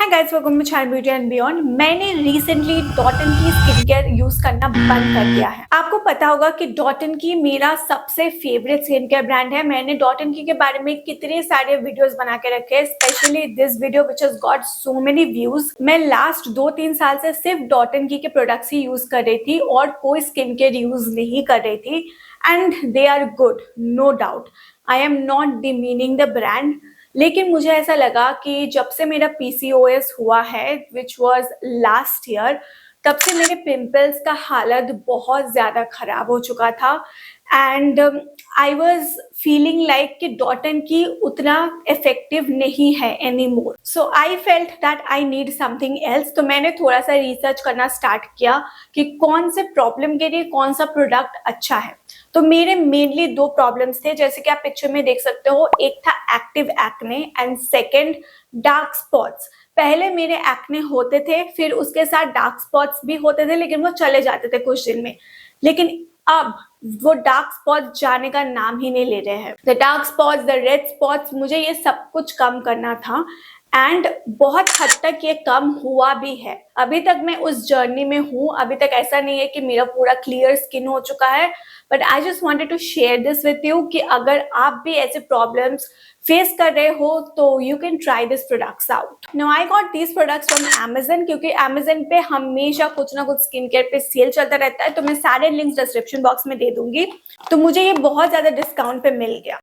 Hi guys, welcome to child beauty and beyond. मैंने recently डॉटन की स्किन केयर यूज करना बंद कर दिया है। आपको पता होगा कि डॉटन की मेरा सबसे फेवरेट स्किन केयर ब्रांड है। मैंने डॉटन की के बारे में कितने सारे वीडियोस बना के रखे हैं, specially this video which has got so many views. मैं लास्ट 2-3 साल से सिर्फ डॉटन की के प्रोडक्ट्स ही यूज कर रही थी और कोई स्किन केयर यूज नहीं कर रही थी, and they are good, no doubt. I am not demeaning the brand, लेकिन मुझे ऐसा लगा कि जब से मेरा पीसीओएस हुआ है विच वाज लास्ट ईयर, तब से मेरे पिंपल्स का हालत बहुत ज़्यादा ख़राब हो चुका था and I was feeling like कि डॉटन की उतना इफेक्टिव नहीं है any more. So I felt that I need something else. तो मैंने थोड़ा सा रिसर्च करना स्टार्ट किया कि कौन से प्रॉब्लम के लिए कौन सा प्रोडक्ट अच्छा है। तो मेरे मेनली 2 प्रॉब्लम्स थे, जैसे कि आप पिक्चर में देख सकते हो। एक था active acne and second dark spots. पहले मेरे एक्ने होते थे, फिर उसके साथ डार्क स्पॉट्स भी होते थे, लेकिन वो चले जाते थे कुछ दिन में। लेकिन अब वो डार्क स्पॉट्स जाने का नाम ही नहीं ले रहे हैं। The dark spots, the red spots, मुझे ये सब कुछ कम करना था एंड बहुत हद तक ये कम हुआ भी है। अभी तक मैं उस जर्नी में हूँ। अभी तक ऐसा नहीं है कि मेरा पूरा क्लियर स्किन हो चुका है, but I just wanted to share this with you कि अगर आप भी ऐसे प्रॉब्लम्स फेस कर रहे हो तो you can try this products out. Now I got these products from Amazon, क्योंकि Amazon पे हमेशा कुछ ना कुछ स्किन केयर पे सेल चलता रहता है। तो मैं सारे लिंक्स डिस्क्रिप्शन बॉक्स में दे दूंगी। तो मुझे ये बहुत ज्यादा डिस्काउंट पे मिल गया।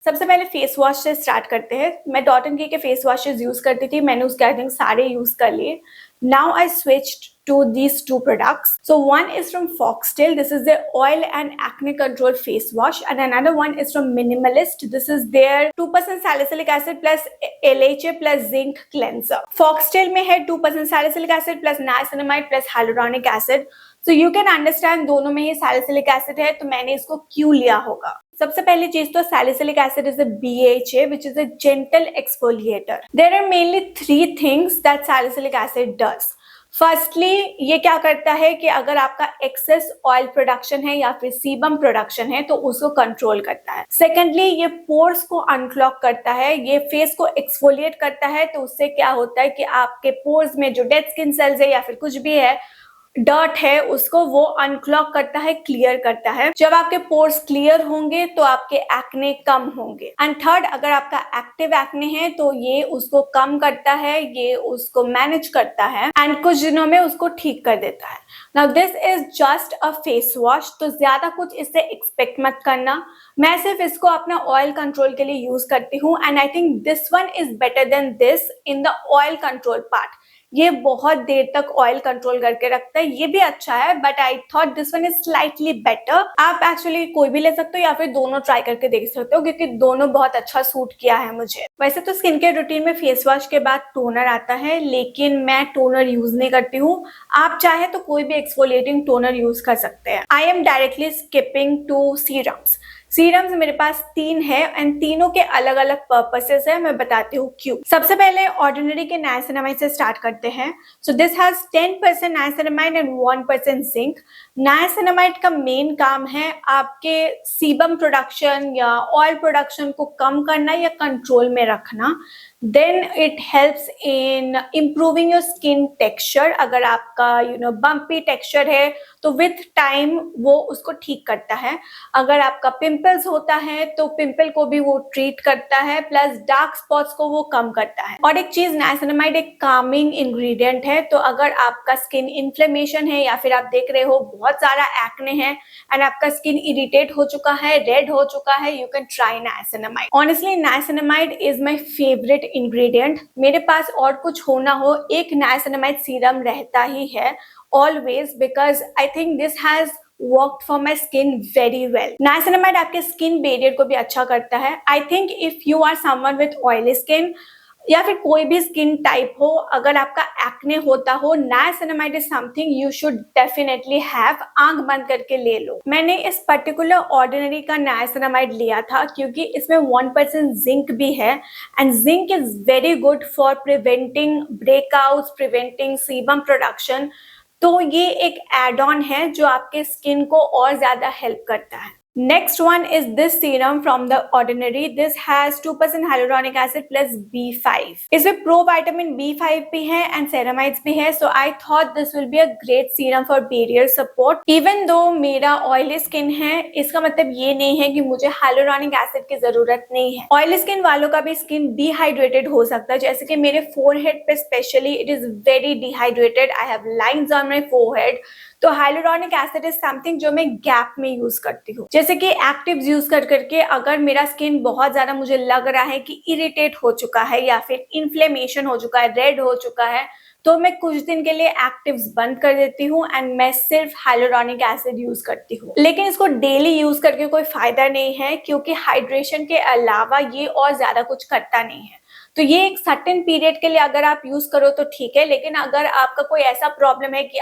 सबसे पहले फेस वॉश से स्टार्ट करते हैं। मैं डॉटन की के फेस वॉशेस यूज करती थी, मैंने उसके आई थिंक सारे यूज कर लिए। Now I switched to these 2 products. So one is from Foxtail. This is their oil and acne control face wash, and another one is from Minimalist. This is their 2% salicylic acid plus LHA plus zinc cleanser. Foxtail में है 2% salicylic acid plus niacinamide plus hyaluronic acid. So you can understand दोनों में ही salicylic acid है, तो मैंने इसको क्यों लिया होगा। सबसे पहली चीज तो salicylic acid is a BHA which is a gentle exfoliator. There are mainly 3 things that salicylic acid does. Firstly ये क्या करता है कि अगर आपका एक्सेस ऑयल प्रोडक्शन है या फिर सीबम प्रोडक्शन है तो उसको कंट्रोल करता है। सेकेंडली ये पोर्स को अनक्लॉग करता है, ये फेस को एक्सफोलिएट करता है। तो उससे क्या होता है कि आपके पोर्स में जो डेड स्किन सेल्स है या फिर कुछ भी है, डर्ट है, उसको वो अनक्लॉग करता है, क्लियर करता है। जब आपके पोर्स क्लियर होंगे तो आपके एक्ने कम होंगे। एंड थर्ड, अगर आपका एक्टिव एक्ने है तो ये उसको कम करता है, ये उसको मैनेज करता है एंड कुछ दिनों में उसको ठीक कर देता है। Now this is just a face wash, तो ज्यादा कुछ इससे एक्सपेक्ट मत करना। मैं सिर्फ इसको अपना ऑयल कंट्रोल के लिए यूज करती हूँ and I think this one is better than this in the oil control part. ये बहुत देर तक ऑयल कंट्रोल करके रखता है, ये भी अच्छा है, but I thought this one is slightly better. आप एक्चुअली कोई भी ले सकते हो या फिर दोनों ट्राई करके देख सकते हो, क्योंकि दोनों बहुत अच्छा सूट किया है मुझे। वैसे तो स्किन केयर रूटीन में फेस वॉश के बाद टोनर आता है, लेकिन मैं टोनर यूज नहीं करती हूँ। आप चाहे तो कोई भी एक्सफोलिएटिंग टोनर यूज कर सकते हैं। I am directly skipping to serums. Serums मेरे पास 3 है एंड तीनों के अलग अलग पर्पसेस है। मैं बताती हूँ क्यों। सबसे पहले ऑर्डिनरी के नाइसिनामाइड से स्टार्ट करते हैं। So this has 10% niacinamide and 1% zinc. Niacinamide का मेन काम है आपके सीबम प्रोडक्शन या ऑयल प्रोडक्शन को कम करना या कंट्रोल में रखना। Then it helps in improving your skin texture. अगर आपका बम्पी टेक्सचर है तो विथ टाइम वो उसको ठीक करता है। अगर आपका पिंपल्स होता है तो पिंपल को भी वो ट्रीट करता है, प्लस डार्क स्पॉट्स को वो कम करता है। और एक चीज, नाइसिनामाइड एक कामिंग इंग्रेडिएंट है, तो अगर आपका स्किन इन्फ्लेमेशन है या फिर आप देख रहे हो बहुत सारा एक्ने है एंड आपका स्किन इरिटेट हो चुका है, रेड हो चुका है, you can try niacinamide. Honestly niacinamide is my favourite ingredient. मेरे पास और कुछ हो ना हो, एक नाइसिनामाइड सीरम रहता ही है always, because I think this has worked for my skin very well. Niacinamide आपके स्किन बैरियर को भी अच्छा करता है। I think if you are someone with oily skin या फिर कोई भी स्किन टाइप हो, अगर आपका एक्ने होता हो, niacinamide is something you should definitely have. आंख बंद करके ले लो। मैंने इस पर्टिकुलर ऑर्डिनरी का नाइसिनामाइड लिया था क्योंकि इसमें 1% जिंक भी है and zinc is very good for preventing breakouts, preventing sebum production. तो ये एक एड ऑन है जो आपके स्किन को और ज्यादा हेल्प करता है। Next one is this serum from the Ordinary. This has 2% hyaluronic acid plus B5. इसमें pro vitamin B5 भी है and ceramides भी है. So I thought this will be a great serum for barrier support. Even though मेरा oily skin है, इसका मतलब ये नहीं है कि मुझे hyaluronic acid की जरूरत नहीं है. Oily skin वालों का भी skin dehydrated हो सकता है, जैसे कि मेरे forehead पे specially it is very dehydrated. I have lines on my forehead. तो हाइलुरोनिक एसिड इज समथिंग जो मैं गैप में यूज करती हूँ, जैसे कि एक्टिव्स यूज कर करके अगर मेरा स्किन बहुत ज्यादा मुझे लग रहा है कि इरिटेट हो चुका है या फिर इन्फ्लेमेशन हो चुका है, रेड हो चुका है, तो मैं कुछ दिन के लिए एक्टिव्स बंद कर देती हूँ एंड मैं सिर्फ हाइलुरोनिक एसिड यूज करती हूँ। लेकिन इसको डेली यूज करके कोई फायदा नहीं है, क्योंकि हाइड्रेशन के अलावा ये और ज्यादा कुछ करता नहीं है। तो ये एक सर्टेन पीरियड के लिए अगर आप यूज करो तो ठीक है, लेकिन अगर आपका कोई ऐसा प्रॉब्लम है कि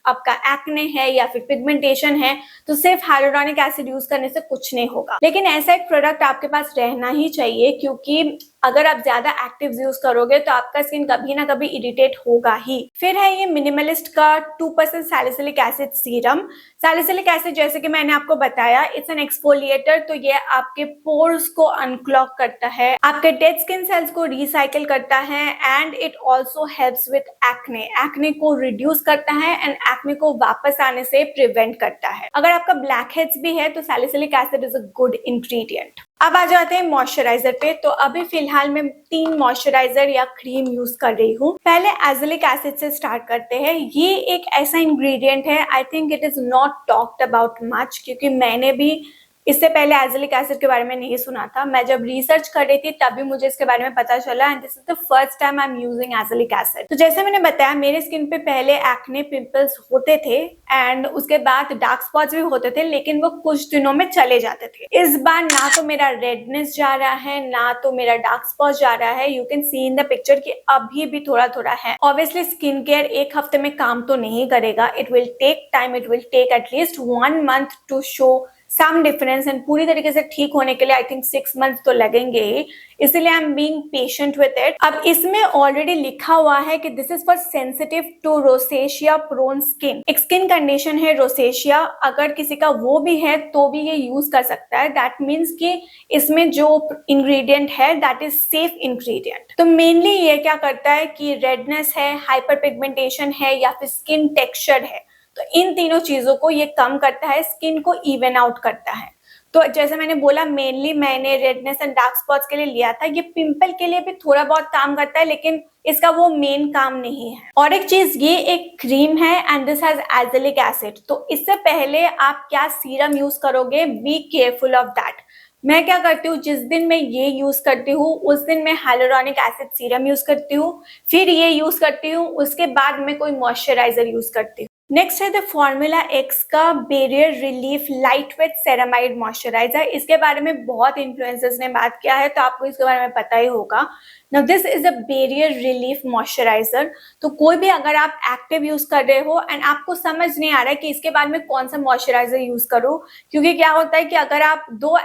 आपका एक्ने है या फिर पिगमेंटेशन है, तो सिर्फ हाइलुरोनिक एसिड यूज करने से कुछ नहीं होगा। लेकिन ऐसा एक प्रोडक्ट आपके पास रहना ही चाहिए, क्योंकि अगर आप ज्यादा एक्टिव्स यूज करोगे तो आपका स्किन कभी ना कभी इरिटेट होगा ही। फिर है ये मिनिमलिस्ट का 2% salicylic acid serum. Salicylic acid जैसे कि मैंने आपको बताया, इट्स एन एक्सफोलिएटर, तो ये आपके पोर्स को अनक्लॉग करता है, आपके डेड स्किन सेल्स को रिसाइकिल करता है and it also helps with acne. Acne को रिड्यूस करता है एंड एक्ने को वापस आने से प्रिवेंट करता है। अगर आपका ब्लैक हेड्स भी है तो salicylic acid is a good ingredient. अब आ जाते हैं मॉइस्चराइजर पे। तो अभी फिलहाल मैं 3 मॉइस्चराइजर या क्रीम यूज कर रही हूँ। पहले एजिलिक एसिड से स्टार्ट करते हैं। ये एक ऐसा इंग्रेडिएंट है, I think it is not talked about much, क्योंकि मैंने भी इससे पहले एजिलिक एसिड के बारे में नहीं सुना था। मैं जब रिसर्च कर रही थी तभी मुझे इसके बारे में पता चला and this is the first time I am using azelaic acid. तो जैसे मैंने बताया, मेरे स्किन पे पहले एक्ने पिंपल्स होते थे एंड उसके बाद डार्क स्पॉट्स भी होते थे, लेकिन वो कुछ दिनों में चले जाते थे। इस बार ना तो मेरा रेडनेस जा रहा है, ना तो मेरा डार्क स्पॉट जा रहा है। You can see in the picture कि अभी भी थोड़ा थोड़ा है। ऑब्वियसली स्किन केयर एक हफ्ते में काम तो नहीं करेगा, it will take time, it will take at least 1 month to show some difference and पूरी तरीके से ठीक होने के लिए आई थिंक 6 months तो लगेंगे ही, इसलिए I am being patient with it. अब इसमें ऑलरेडी लिखा हुआ है कि this is for sensitive to rosacea prone skin. एक स्किन कंडीशन है रोसेशिया, अगर किसी का वो भी है तो भी ये यूज कर सकता है। दैट मीन्स कि इसमें जो इंग्रेडिएंट है दैट इज सेफ इंग्रेडिएंट। तो मेनली ये क्या करता है कि रेडनेस है, हाइपर पिगमेंटेशन है या फिर स्किन टेक्सचर है, तो इन तीनों चीजों को ये कम करता है, स्किन को इवन आउट करता है। तो जैसे मैंने बोला, मेनली मैंने रेडनेस एंड डार्क स्पॉट्स के लिए लिया था। ये पिंपल के लिए भी थोड़ा बहुत काम करता है, लेकिन इसका वो मेन काम नहीं है। और एक चीज, ये एक क्रीम है and this has azelaic acid. तो इससे पहले आप क्या सीरम यूज करोगे, बी केयरफुल ऑफ दैट। मैं क्या करती हूँ, जिस दिन मैं ये यूज करती हूँ उस दिन मैं हाइलुरोनिक एसिड सीरम यूज करती हूँ, फिर ये यूज करती हूँ, उसके बाद मैं कोई मॉइस्चराइजर यूज करती हूँ। नेक्स्ट है द फॉर्मूला एक्स का barrier relief light weight ceramide moisturiser. इसके बारे में बहुत इन्फ्लुएंसर्स ने बात किया है, तो आपको इसके बारे में पता ही होगा। Now this is a barrier relief moisturiser. तो कोई भी अगर आप एक्टिव यूज कर रहे हो एंड आपको समझ नहीं आ रहा है कि इसके बाद में कौन सा मॉइस्चराइजर यूज करूं, क्योंकि क्या होता है कि अगर आप 2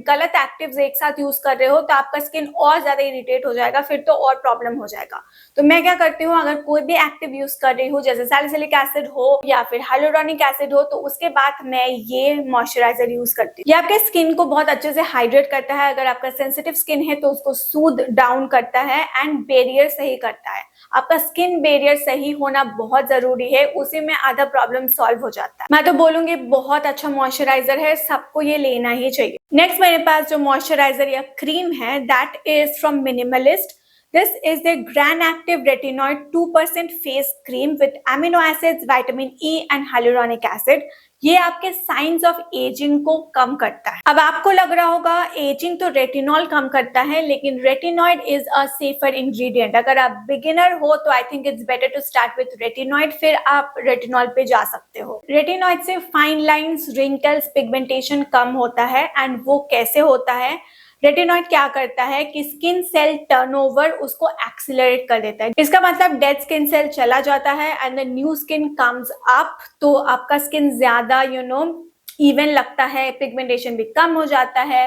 गलत एक्टिव्स एक साथ यूज कर रहे हो तो आपका स्किन और ज्यादा इरिटेट हो जाएगा, फिर तो और प्रॉब्लम हो जाएगा। तो मैं क्या करती हूँ, अगर कोई भी एक्टिव यूज कर रही हूँ जैसे सैलिसिलिक एसिड हो या फिर हाइलुरोनिक एसिड हो, तो उसके बाद मैं ये मॉइस्चराइजर यूज करती हूँ। ये आपके स्किन को बहुत अच्छे से हाइड्रेट करता है। अगर आपका सेंसिटिव स्किन है तो उसको सूद डाउन करता है एंड बैरियर सही करता है। आपका स्किन बैरियर सही होना बहुत जरूरी है, उसी में आधा प्रॉब्लम सॉल्व हो जाता है। मैं तो बोलूंगी बहुत अच्छा मॉइस्चराइजर है, सबको ये लेना ही चाहिए। नेक्स्ट मेरे पास जो मॉइस्चराइजर या क्रीम है that is from minimalist. This is the Gran Active Retinoid 2% face cream with amino acids, vitamin E and hyaluronic acid. ये आपके साइंस ऑफ एजिंग को कम करता है। अब आपको लग रहा होगा एजिंग तो रेटिनॉल कम करता है, लेकिन retinoid is a safer ingredient. अगर आप बिगिनर हो तो I think it's better to start with retinoid, फिर आप रेटिनॉल पे जा सकते हो। रेटिनॉइड से फाइन लाइंस, रिंकल्स, पिगमेंटेशन कम होता है। एंड वो कैसे होता है, रेटिनॉइड क्या करता है कि स्किन सेल टर्नओवर उसको एक्सीलरेट कर देता है। इसका मतलब डेड स्किन सेल चला जाता है and the new skin comes up, तो आपका स्किन ज्यादा इवन लगता है, पिगमेंटेशन भी कम हो जाता है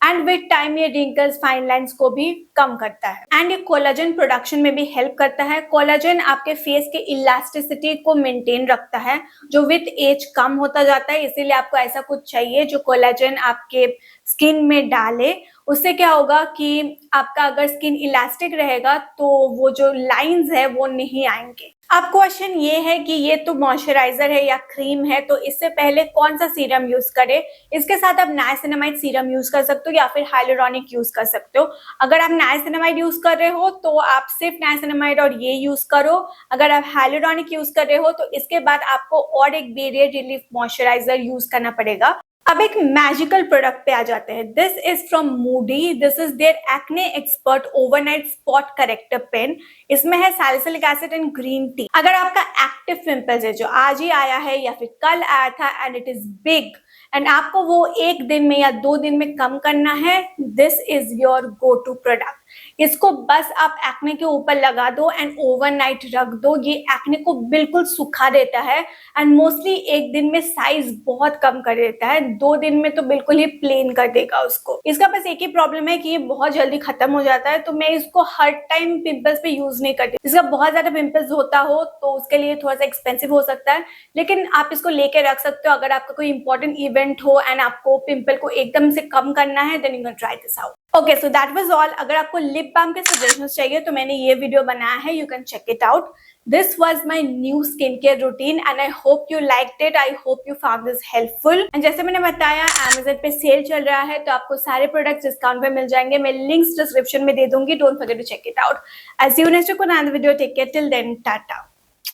एंड विद टाइम ये रिंकल्स, फाइन लाइंस को भी कम करता है। एंड ये कोलाजन प्रोडक्शन में भी हेल्प करता है। कोलाजन आपके फेस के इलास्टिसिटी को मेंटेन रखता है, जो विद एज कम होता जाता है। इसीलिए आपको ऐसा कुछ चाहिए जो कोलाजन आपके स्किन में डाले। उससे क्या होगा कि आपका अगर स्किन इलास्टिक रहेगा तो वो जो लाइंस है वो नहीं आएंगे। अब क्वेश्चन ये है कि ये तो मॉइस्चराइजर है या क्रीम है, तो इससे पहले कौन सा सीरम यूज करें। इसके साथ आप नाइसिनामाइड सीरम यूज कर सकते हो या फिर हाइलुरोनिक यूज कर सकते हो। अगर आप नाइसिनामाइड यूज कर रहे हो तो आप सिर्फ नाइसिनामाइड और ये यूज करो। अगर आप हाइलुरोनिक यूज कर रहे हो तो इसके बाद आपको और एक बैरियर रिलीफ मॉइस्चराइजर यूज करना पड़ेगा। अब एक मैजिकल प्रोडक्ट पे आ जाते हैं। This is from Moody. This is their acne expert overnight spot corrector pen. इसमें है salicylic acid and green tea. अगर आपका एक्टिव पिंपल्स है जो आज ही आया है या फिर कल आया था and it is big and आपको वो 1 दिन में या 2 दिन में कम करना है, this is your go to product. इसको बस आप एक्ने के ऊपर लगा दो एंड ओवरनाइट रख दो। ये एक्ने को बिल्कुल सुखा देता है एंड मोस्टली 1 दिन में साइज बहुत कम कर देता है, 2 दिन में तो बिल्कुल ही प्लेन कर देगा उसको। इसका बस एक ही प्रॉब्लम है कि ये बहुत जल्दी खत्म हो जाता है, तो मैं इसको हर टाइम पिंपल्स पे यूज नहीं करती। इसका बहुत ज्यादा पिंपल्स होता हो तो उसके लिए थोड़ा सा एक्सपेंसिव हो सकता है, लेकिन आप इसको लेके रख सकते हो। अगर आपका कोई इंपॉर्टेंट इवेंट हो एंड आपको पिंपल को एकदम से कम करना है, then you can try this out. Okay, so that was all. अगर आपको लिप बाम के सजेशंस चाहिए तो मैंने ये वीडियो बनाया है, you can check it out. This was my new skincare routine and I hope you liked it. I hope you found this helpful. And जैसे मैंने बताया, Amazon पे सेल चल रहा है तो आपको सारे प्रोडक्ट्स डिस्काउंट पे मिल जाएंगे। मैं लिंक्स डिस्क्रिप्शन में दे दूंगी। Don't forget to check it out. I'll see you next week on another video. Take care till then. Tata.